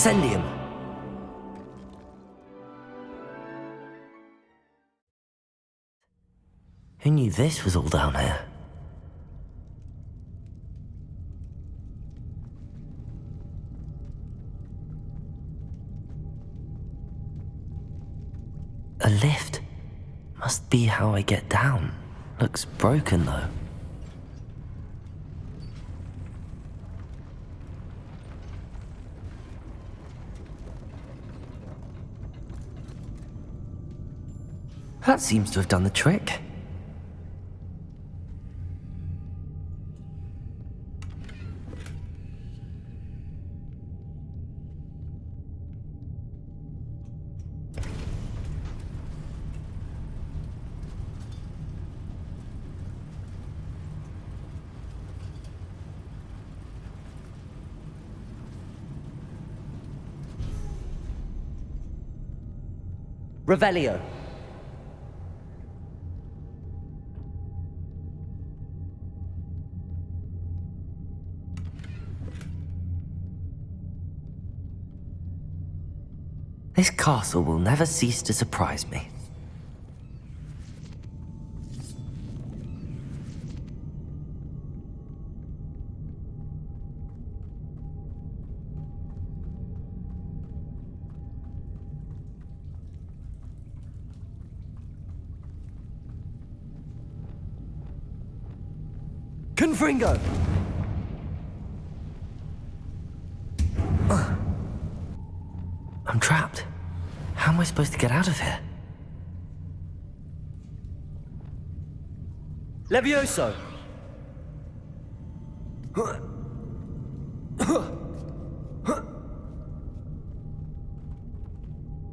Incendium! Who knew this was all down here? A lift. Must be how I get down. Looks broken though. That seems to have done the trick. Revelio. This castle will never cease to surprise me. Confringo! I'm trapped. How am I supposed to get out of here? Levioso!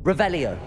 Revelio.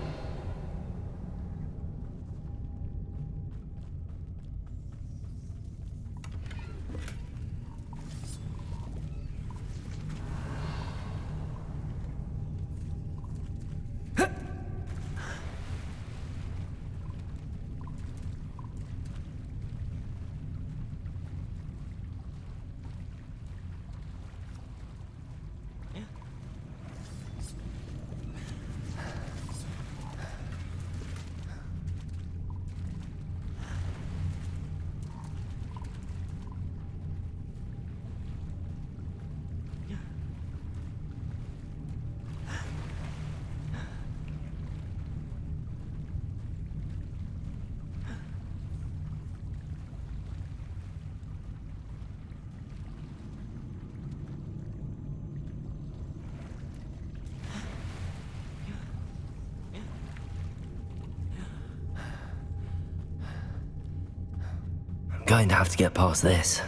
Going to have to get past this.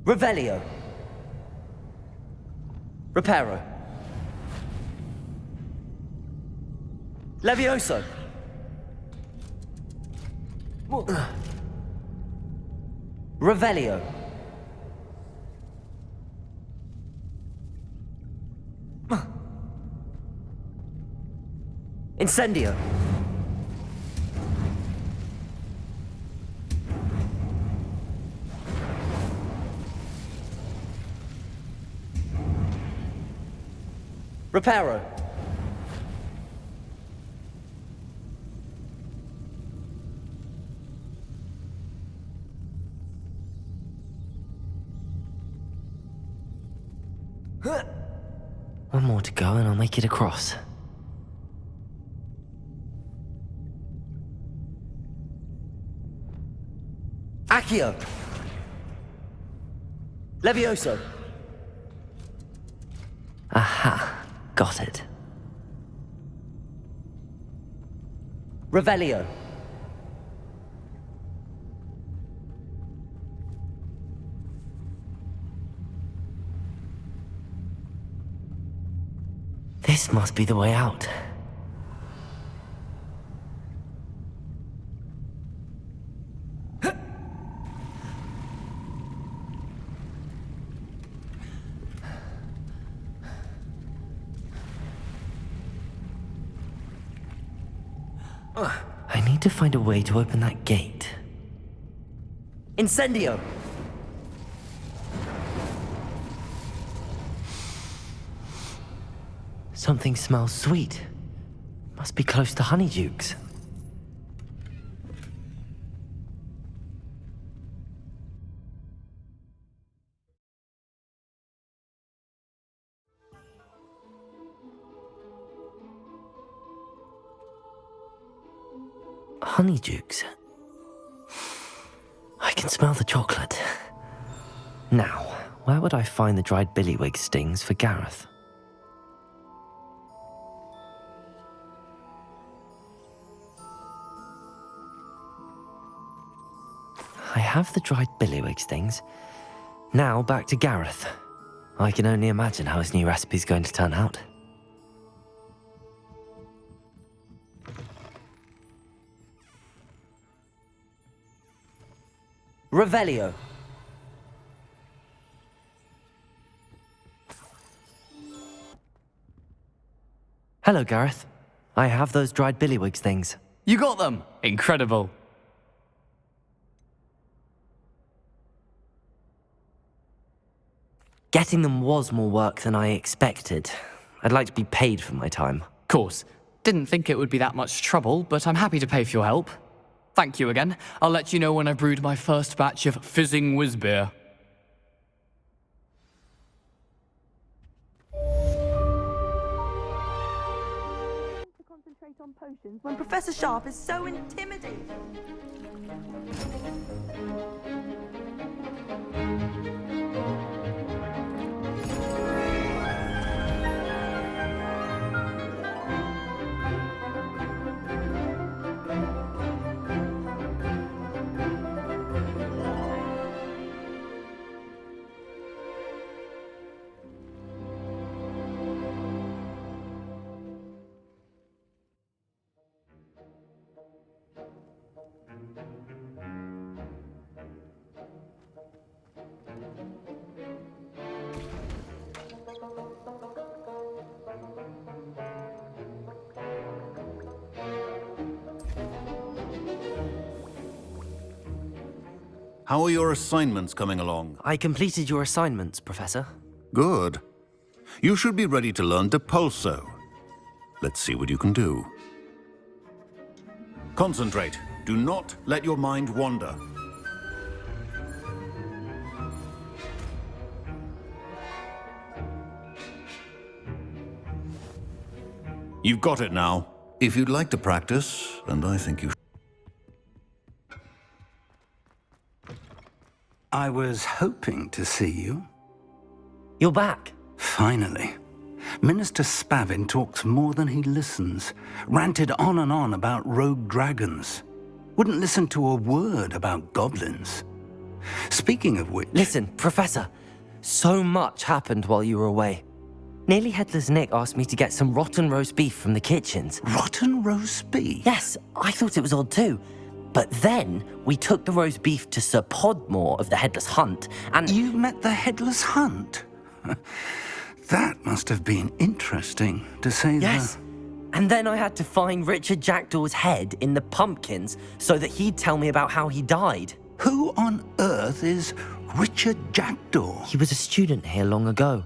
Revelio. Reparo. Levioso. Revelio. Incendio. Reparo. One more to go and I'll make it across. Accio! Levioso! Aha! Got it. Revelio. This must be the way out. I need to find a way to open that gate. Incendio! Something smells sweet. Must be close to Honeydukes. Honeydukes. I can smell the chocolate. Now, where would I find the dried billywig stings for Gareth? I have the dried billywig stings. Now back to Gareth. I can only imagine how his new recipe's going to turn out. Revelio. Hello, Gareth. I have those dried billywig things. You got them! Incredible. Getting them was more work than I expected. I'd like to be paid for my time. Course. Didn't think it would be that much trouble, but I'm happy to pay for your help. Thank you again. I'll let you know when I brewed my first batch of fizzing whiz-beer. To concentrate on potions when Professor Sharp is so intimidating. How are your assignments coming along? I completed your assignments, Professor. Good. You should be ready to learn Depulso. Let's see what you can do. Concentrate. Do not let your mind wander. You've got it now. If you'd like to practice, and I think you should. I was hoping to see you. You're back. Finally. Minister Spavin talks more than he listens. Ranted on and on about rogue dragons. Wouldn't listen to a word about goblins. Speaking of which... Listen, Professor. So much happened while you were away. Nearly Headless Nick asked me to get some rotten roast beef from the kitchens. Rotten roast beef? Yes, I thought it was odd too. But then we took the roast beef to Sir Podmore of the Headless Hunt, and... You met the Headless Hunt? That must have been interesting, to say the... Yes. And then I had to find Richard Jackdaw's head in the pumpkins so that he'd tell me about how he died. Who on earth is Richard Jackdaw? He was a student here long ago.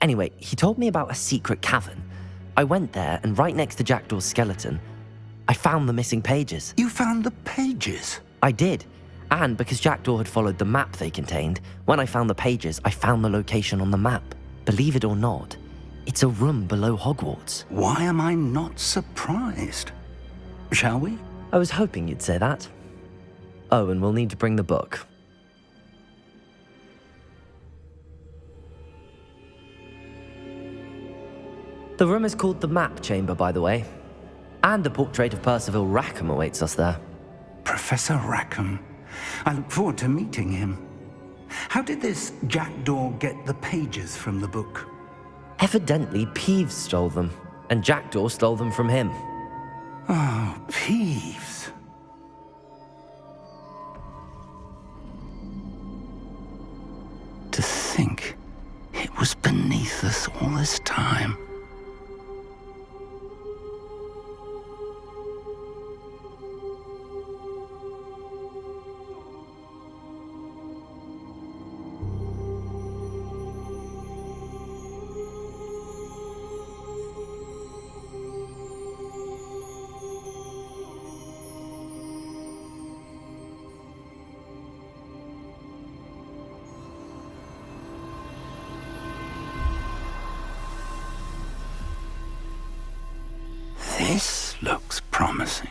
Anyway, he told me about a secret cavern. I went there, and right next to Jackdaw's skeleton, I found the missing pages. You found the pages? I did. And because Jackdaw had followed the map they contained, when I found the pages, I found the location on the map. Believe it or not, it's a room below Hogwarts. Why am I not surprised? Shall we? I was hoping you'd say that. Oh, and we'll need to bring the book. The room is called the Map Chamber, by the way. And a portrait of Percival Rackham awaits us there. Professor Rackham. I look forward to meeting him. How did this Jackdaw get the pages from the book? Evidently, Peeves stole them, and Jackdaw stole them from him. Oh, Peeves. To think it was beneath us all this time. This looks promising.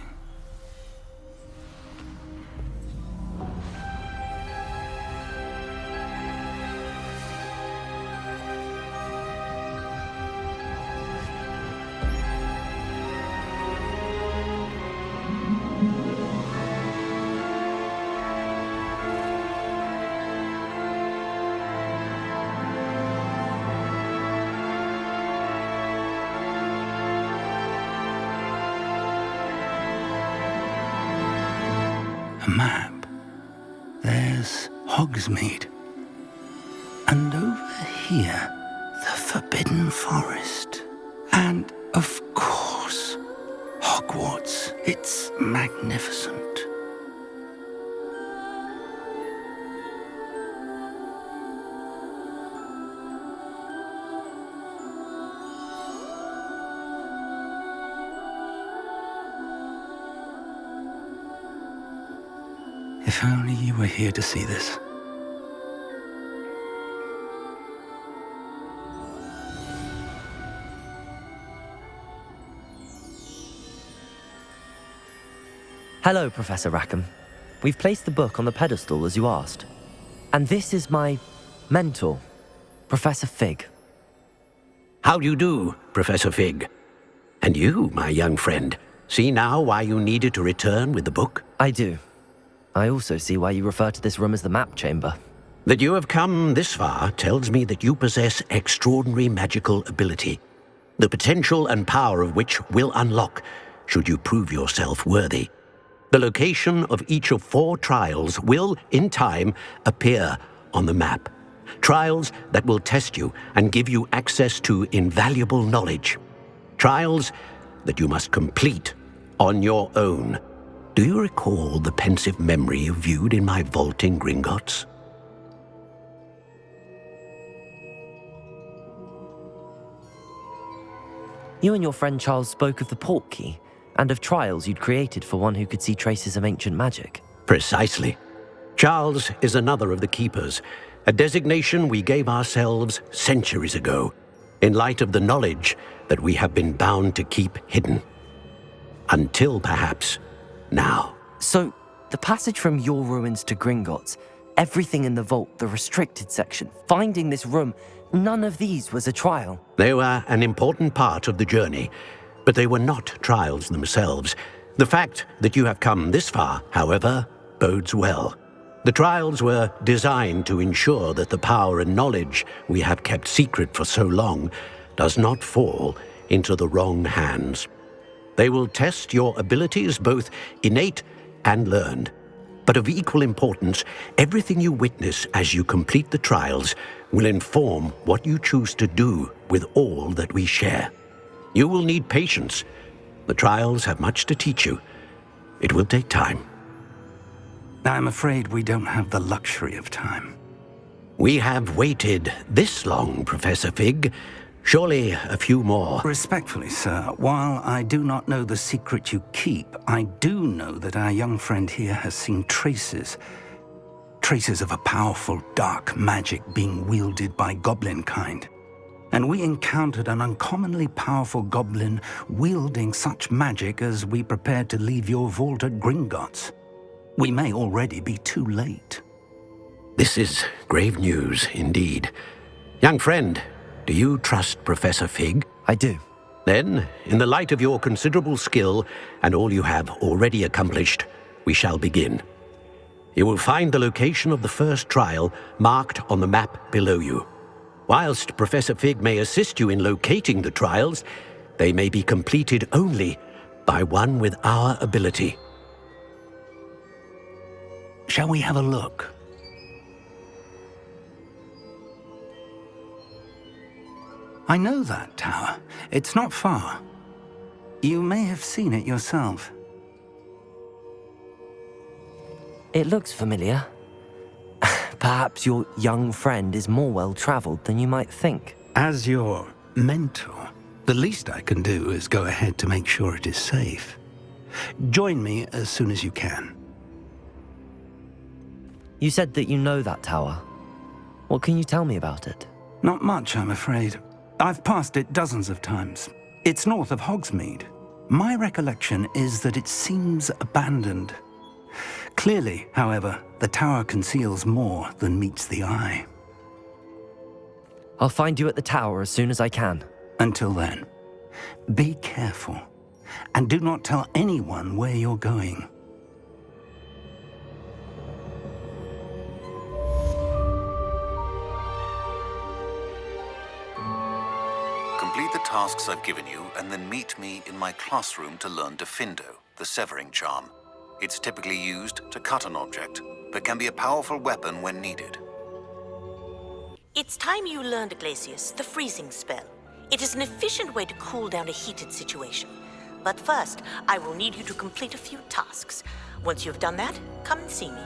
A map. There's Hogsmeade. And over here, the Forbidden Forest. And, of course, Hogwarts. It's magnificent. If only you were here to see this. Hello, Professor Rackham. We've placed the book on the pedestal as you asked. And this is my mentor, Professor Fig. How do you do, Professor Fig? And you, my young friend, see now why you needed to return with the book? I do. I also see why you refer to this room as the map chamber. That you have come this far tells me that you possess extraordinary magical ability, the potential and power of which will unlock should you prove yourself worthy. The location of each of 4 trials will, in time, appear on the map. Trials that will test you and give you access to invaluable knowledge. Trials that you must complete on your own. Do you recall the pensive memory you viewed in my vault in Gringotts? You and your friend Charles spoke of the portkey and of trials you'd created for one who could see traces of ancient magic. Precisely. Charles is another of the keepers, a designation we gave ourselves centuries ago, in light of the knowledge that we have been bound to keep hidden. Until perhaps now. So, the passage from your ruins to Gringotts, everything in the vault, the restricted section, finding this room, none of these was a trial. They were an important part of the journey, but they were not trials themselves. The fact that you have come this far, however, bodes well. The trials were designed to ensure that the power and knowledge we have kept secret for so long does not fall into the wrong hands. They will test your abilities, both innate and learned. But of equal importance, everything you witness as you complete the trials will inform what you choose to do with all that we share. You will need patience. The trials have much to teach you. It will take time. I'm afraid we don't have the luxury of time. We have waited this long, Professor Fig. Surely a few more. Respectfully, sir, while I do not know the secret you keep, I do know that our young friend here has seen traces of a powerful dark magic being wielded by goblin kind. And we encountered an uncommonly powerful goblin wielding such magic as we prepared to leave your vault at Gringotts. We may already be too late. This is grave news indeed. Young friend, do you trust Professor Fig? I do. Then, in the light of your considerable skill and all you have already accomplished, we shall begin. You will find the location of the first trial marked on the map below you. Whilst Professor Fig may assist you in locating the trials, they may be completed only by one with our ability. Shall we have a look? I know that tower. It's not far. You may have seen it yourself. It looks familiar. Perhaps your young friend is more well-traveled than you might think. As your mentor, the least I can do is go ahead to make sure it is safe. Join me as soon as you can. You said that you know that tower. What can you tell me about it? Not much, I'm afraid. I've passed it dozens of times. It's north of Hogsmeade. My recollection is that it seems abandoned. Clearly, however, the tower conceals more than meets the eye. I'll find you at the tower as soon as I can. Until then, be careful, and do not tell anyone where you're going. Complete the tasks I've given you, and then meet me in my classroom to learn Defindo, the severing charm. It's typically used to cut an object, but can be a powerful weapon when needed. It's time you learned, Iglesias, the freezing spell. It is an efficient way to cool down a heated situation. But first, I will need you to complete a few tasks. Once you've done that, come and see me.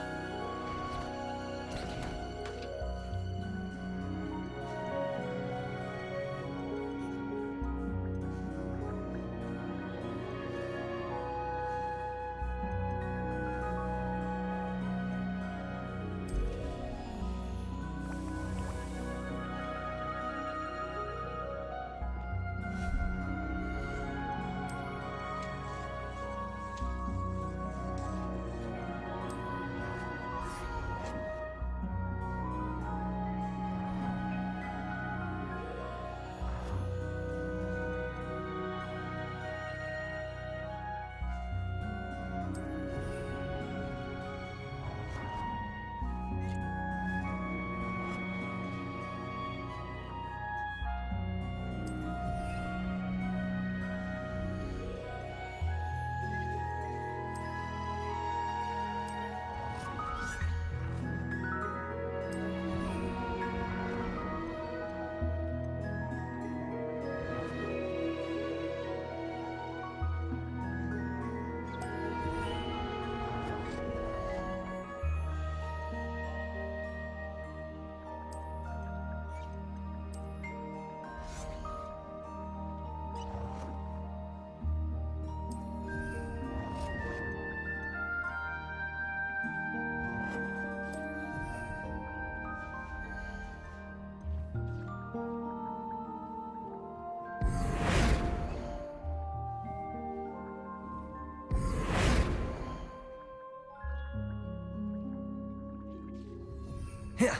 Yeah.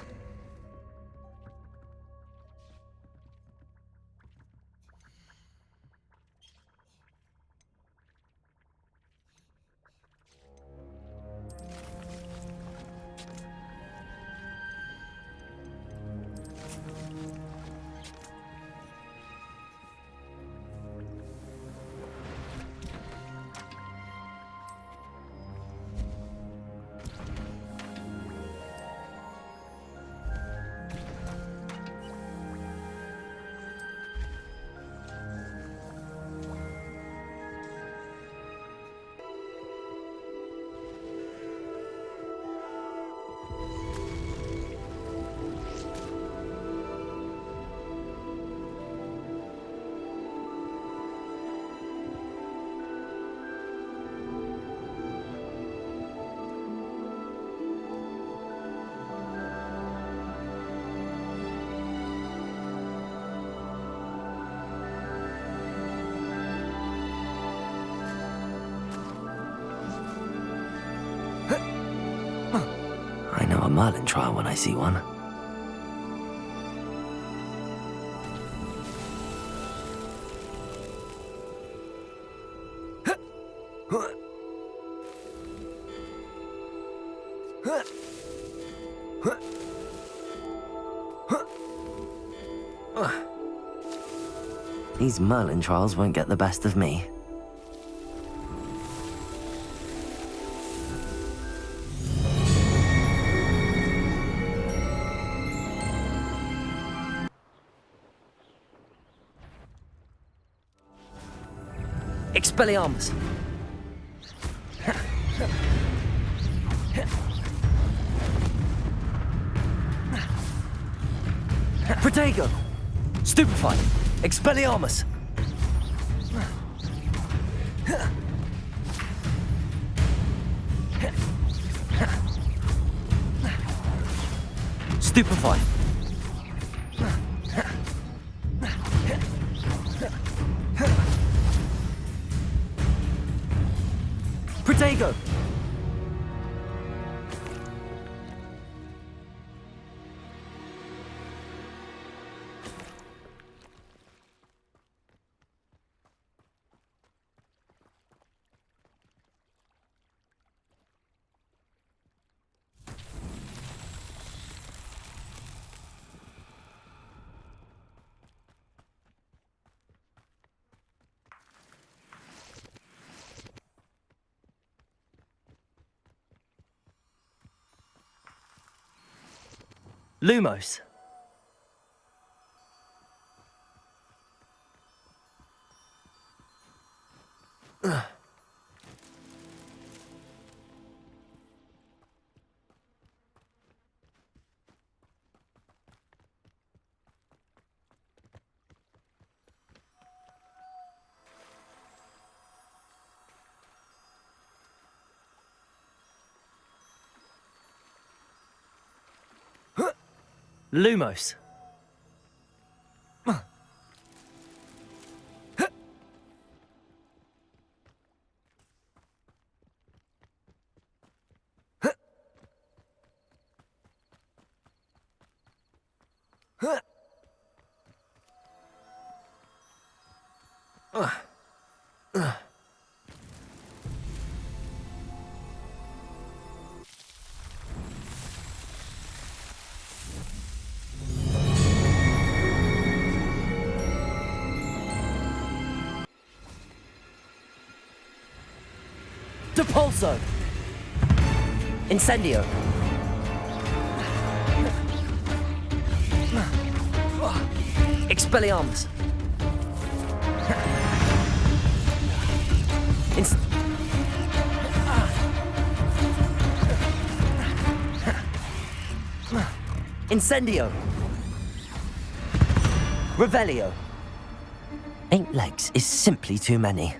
I know a Merlin trial when I see one. These Merlin trials won't get the best of me. Expelliarmus! Protego! Stupefy! Expelliarmus! Stupefy! Protego! Lumos. Lumos. Depulso! Incendio! Expelliarmus! Incendio! Revelio! 8 legs is simply too many.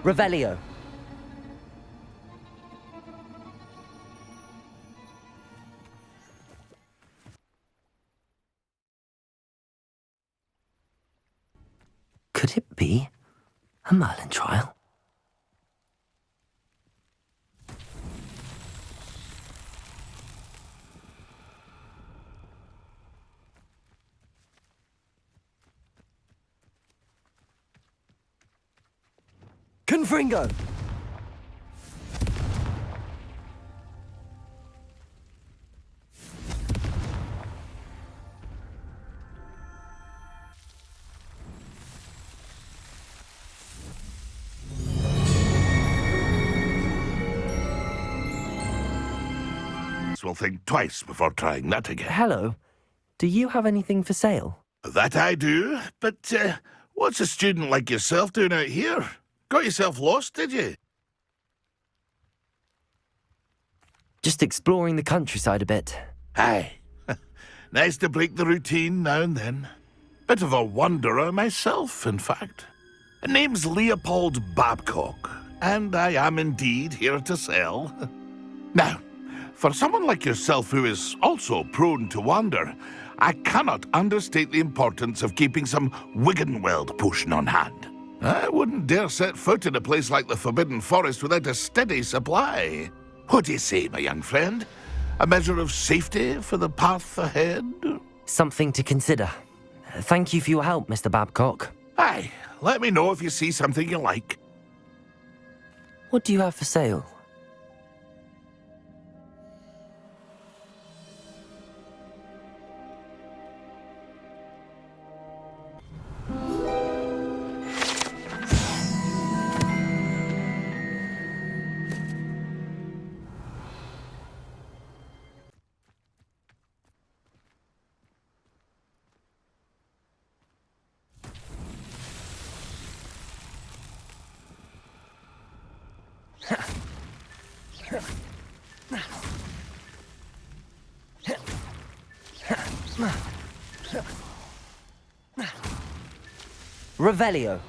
Revelio. Could it be a Merlin trial? Confringo! Will think twice before trying that again. Hello. Do you have anything for sale? That I do, but what's a student like yourself doing out here? Got yourself lost, did you? Just exploring the countryside a bit. Aye. Nice to break the routine now and then. Bit of a wanderer myself, in fact. Name's Leopold Babcock, and I am indeed here to sell. Now, for someone like yourself who is also prone to wander, I cannot understate the importance of keeping some Wiggenweld potion on hand. I wouldn't dare set foot in a place like the Forbidden Forest without a steady supply. What do you say, my young friend? A measure of safety for the path ahead? Something to consider. Thank you for your help, Mr. Babcock. Aye, let me know if you see something you like. What do you have for sale? Revelio.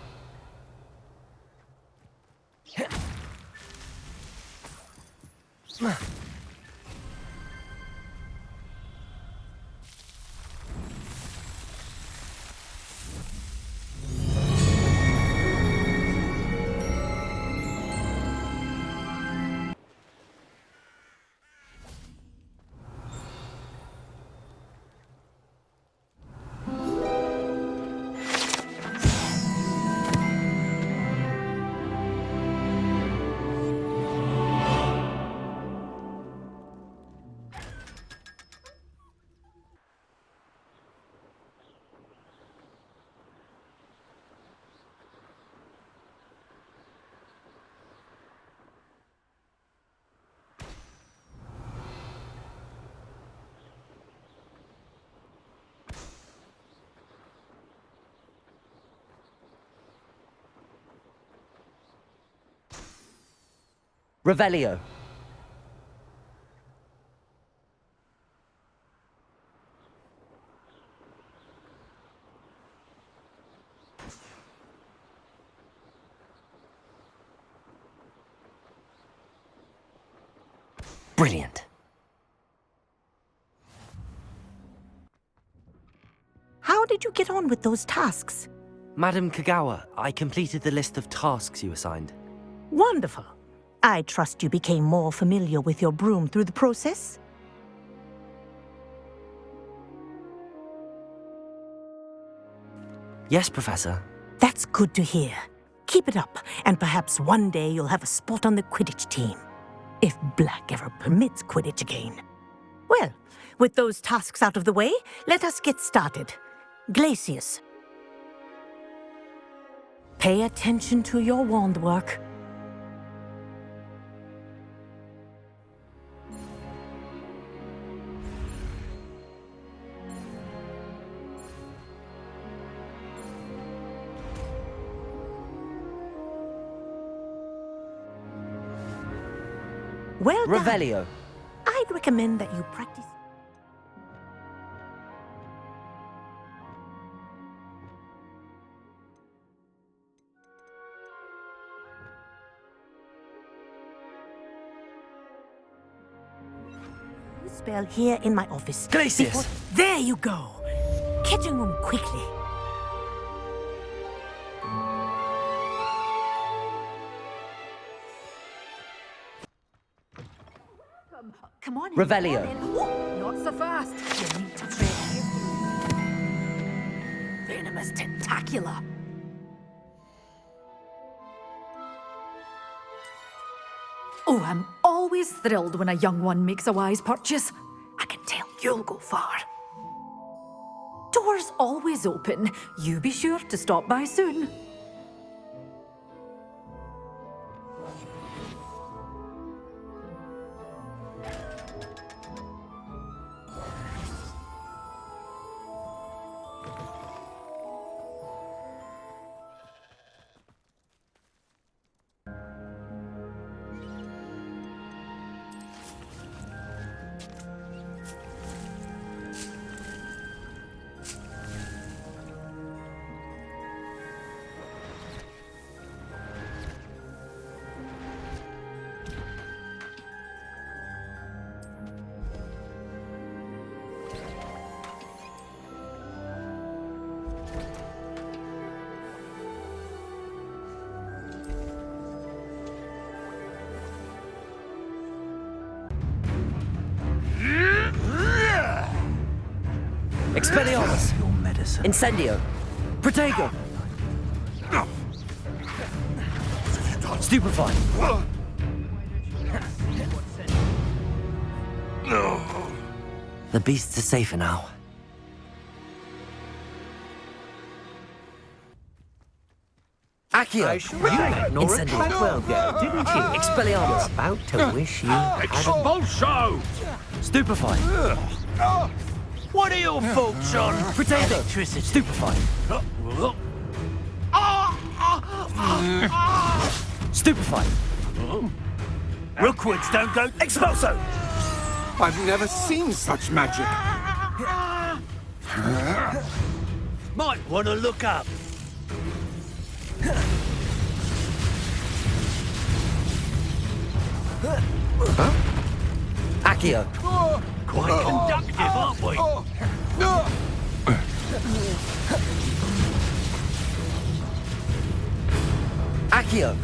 Revelio. Brilliant. How did you get on with those tasks? Madam Kagawa, I completed the list of tasks you assigned. Wonderful. I trust you became more familiar with your broom through the process? Yes, Professor. That's good to hear. Keep it up, and perhaps one day you'll have a spot on the Quidditch team. If Black ever permits Quidditch again. Well, with those tasks out of the way, let us get started. Glacius. Pay attention to your wand work. Well done. Revelio. I'd recommend that you practice. Spell here in my office. Glacius. There you go. Catching them quickly. Come on in. Revelio. Not so fast. You need to tread carefully. Venomous tentacula. Oh, I'm always thrilled when a young one makes a wise purchase. I can tell you'll go far. Doors always open. You be sure to stop by soon. Expelliarmus! Your medicine. Incendio! Protego! Stupefy! The beasts are safer now. Accio! Incendio! Well go, didn't you? Expelliarmus! About to wish you had Expulso! Stupefy! What are your thoughts on Protego! electricity? Stupefy! Stupefy! Rookwoods don't go. Expulso! I've never seen such magic. Might want to look up. Accio! Quite conductive, aren't we? Accio!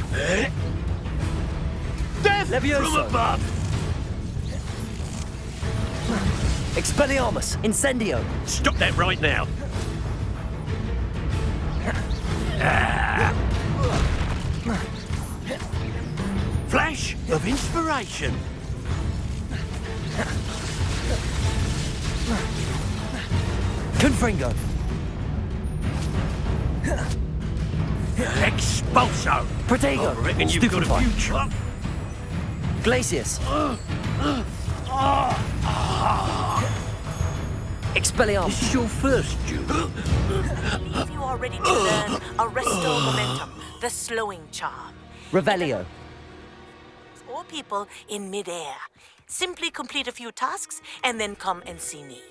Death Levioso. from above. Expelliarmus! Incendio! Stop that right now. Flash of inspiration. Confringo! Expulso. Protego! I reckon you've got a Stupefy! future. Glacius! Expelliarmus! This is your first duel. I believe you are ready to learn a Restore Momentum, the slowing charm. Revelio! For people in midair. Simply complete a few tasks and then come and see me.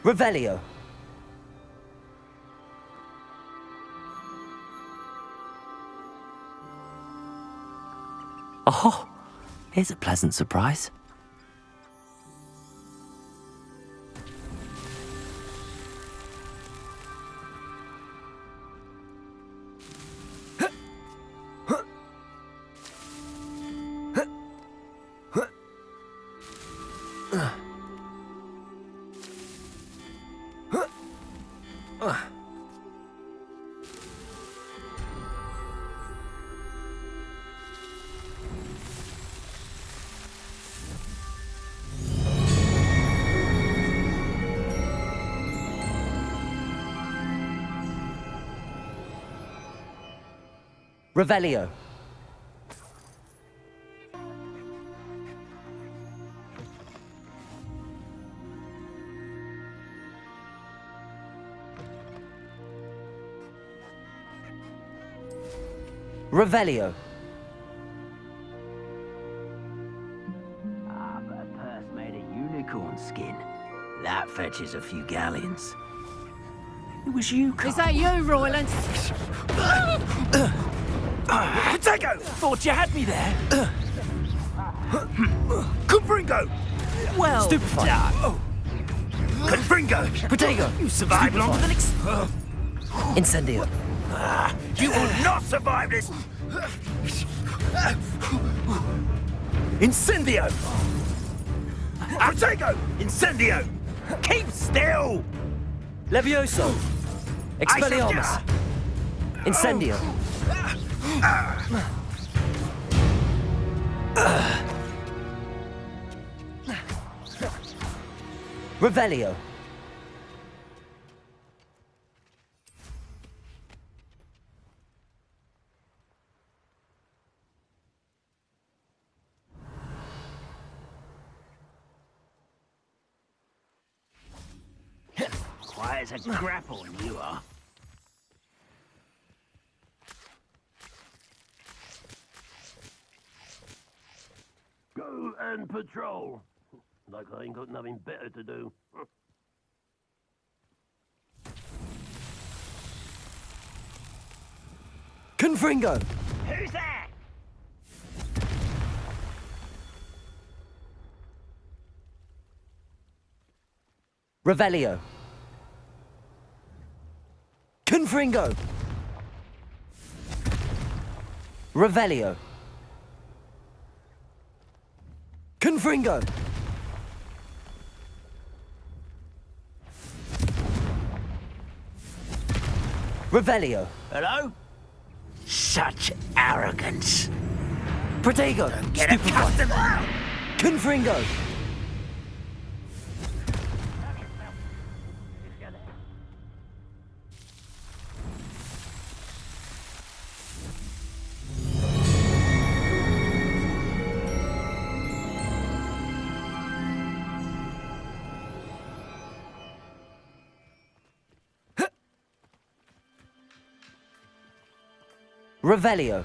Revelio! Oh, here's a pleasant surprise. Revelio! Revelio! Ah, but a purse made of unicorn skin. That fetches a few galleons. It was you, Carl. Is that you, Royland? Potato! Thought you had me there. Confringo! Well Stupefy. done. Confringo! Protego! You survived longer than Incendio! You will not survive this! Incendio! Protego! Incendio! Keep still! Levioso! Expelliarmus! Incendio! Revelio! as a grapple, you are. Go and patrol. Like I ain't got nothing better to do. Confringo! Who's that? Revelio. Confringo! Revelio. Confringo! Revelio. Hello? Such arrogance. Protego. Get Stupefy. accustomed. Confringo. Revelio.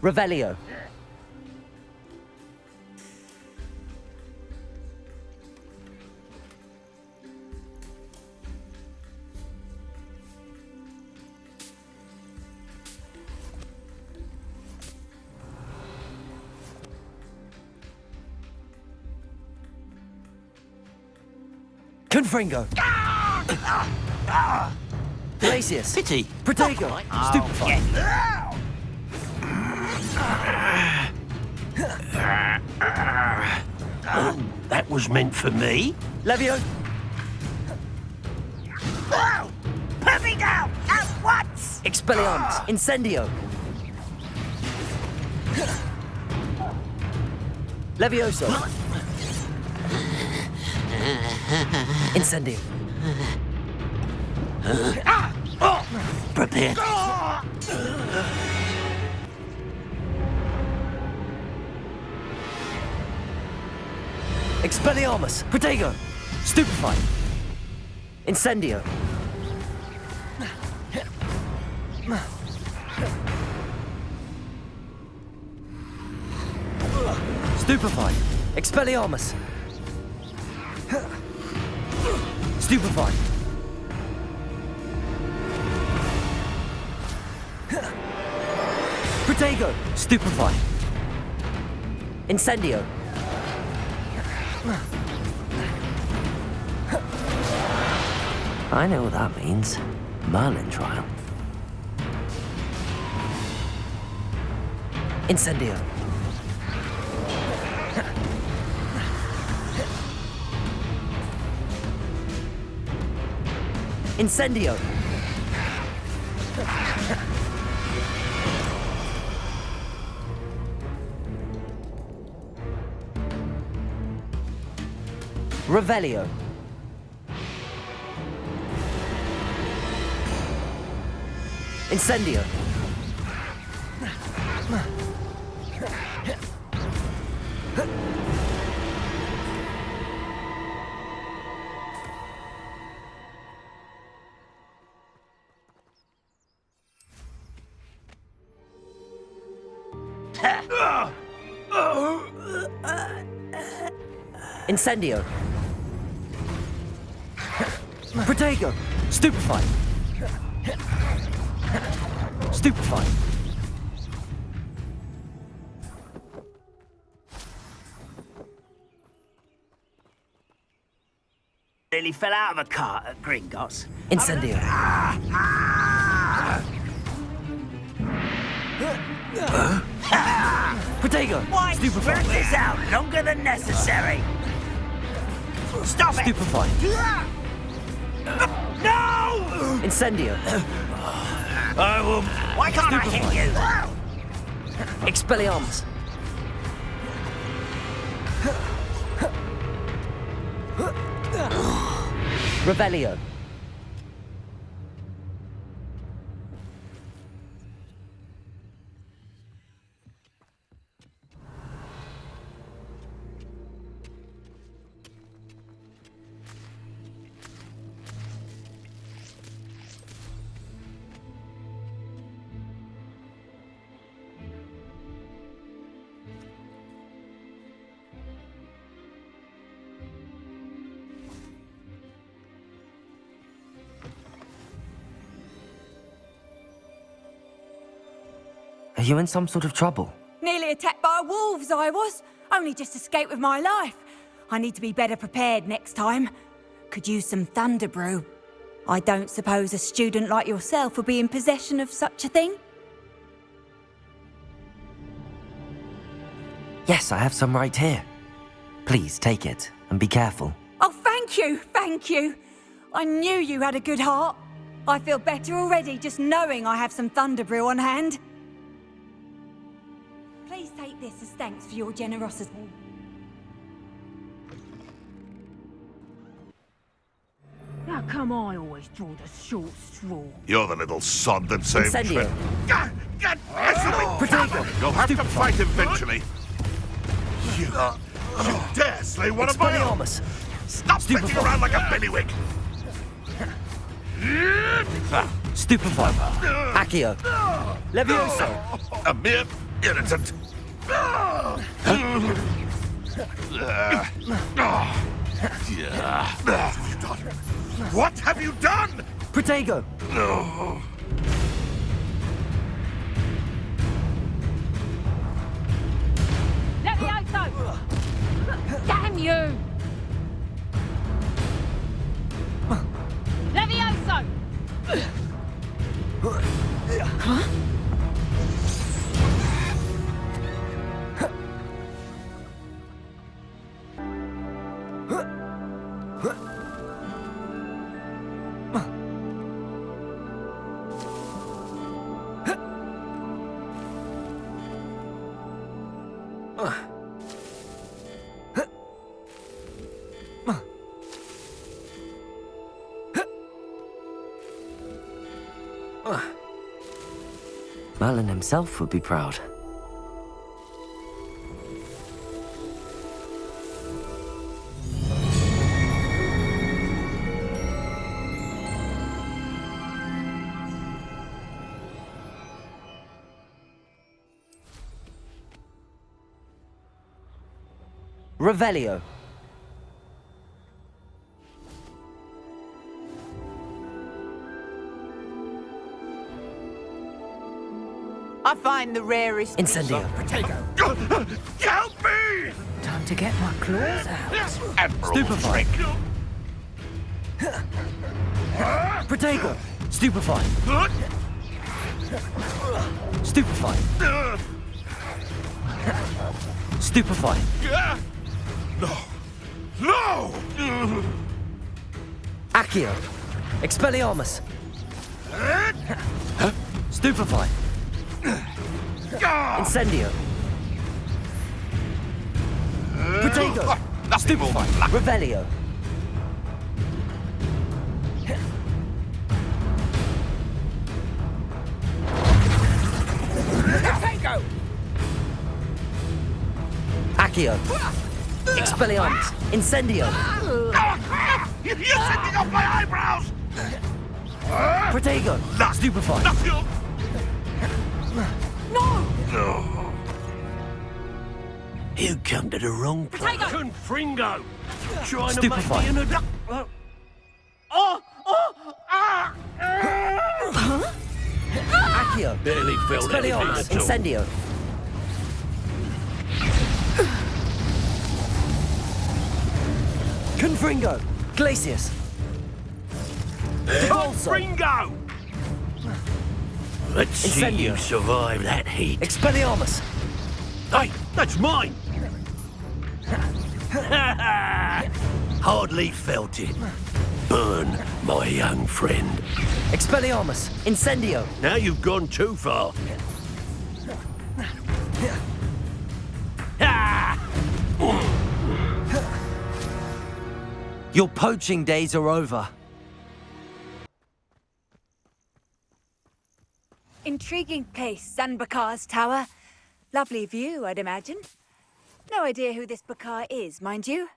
Revelio. Confringo. Glacius. Pity. Protego. Stupefy. Oh, that was meant for me. Levio. Oh, put me down at once. Expelliarmus. Incendio. Levioso. Incendio. Prepare. Expelliarmus. Protego. Stupefy. Incendio. Stupefy. Expelliarmus. Stupefy. Protego. Stupefy. Incendio. I know what that means. Merlin trial. Incendio. Incendio. Revelio. Incendio. Incendio. Protego. Stupefy. Stupefy. Nearly fell out of a cart at Gringotts. Incendio. Protego. Why Stupefy. spread this out longer than necessary? Stop it! Stupefy. No! Incendio. I will... Why can't I hit you? Expelliarmus. Revelio. Are you in some sort of trouble? Nearly attacked by wolves, I was. Only just escaped with my life. I need to be better prepared next time. Could use some thunder brew. I don't suppose a student like yourself would be in possession of such a thing? Yes, I have some right here. Please take it and be careful. Oh, thank you, thank you. I knew you had a good heart. I feel better already just knowing I have some thunder brew on hand. Please take this as thanks for your generosity. How come I always draw the short straw? You're the little sod that saved Incendio. Protego! You'll have to fight eventually. You dare slay one of my own! Expelliarmus. Stop flicking around like a bellywig! Stupefy. Accio. Levioso. A mere irritant. What have you done? Protego. Levioso! Damn you! Levioso! Huh? Merlin himself would be proud. Revelio. I find the rarest... Incendio. Help me! Time to get my claws out. Stupefy. Protego. Stupefy. Stupefy. Stupefy. No! No! Accio. Expelliarmus. Stupefy. Incendio. Protego. Stupefy. Revelio. Protego! Accio. Expelliarmus. Incendio. You're sending off my eyebrows! Protego. Stupefy. No! You come to the wrong place. Confringo! Trying Stupefy. to make me in a duck. Accio. Barely felt anything Expelliarmus. at all. Incendio. Confringo. Glacius. Confringo! Let's see Incendio. you survive that heat. Expelliarmus. Hey, that's mine! Hardly felt it. Burn, my young friend. Expelliarmus! Incendio! Now you've gone too far. Your poaching days are over. Intriguing place, Zanbakar's tower. Lovely view, I'd imagine. No idea who this Bakar is, mind you.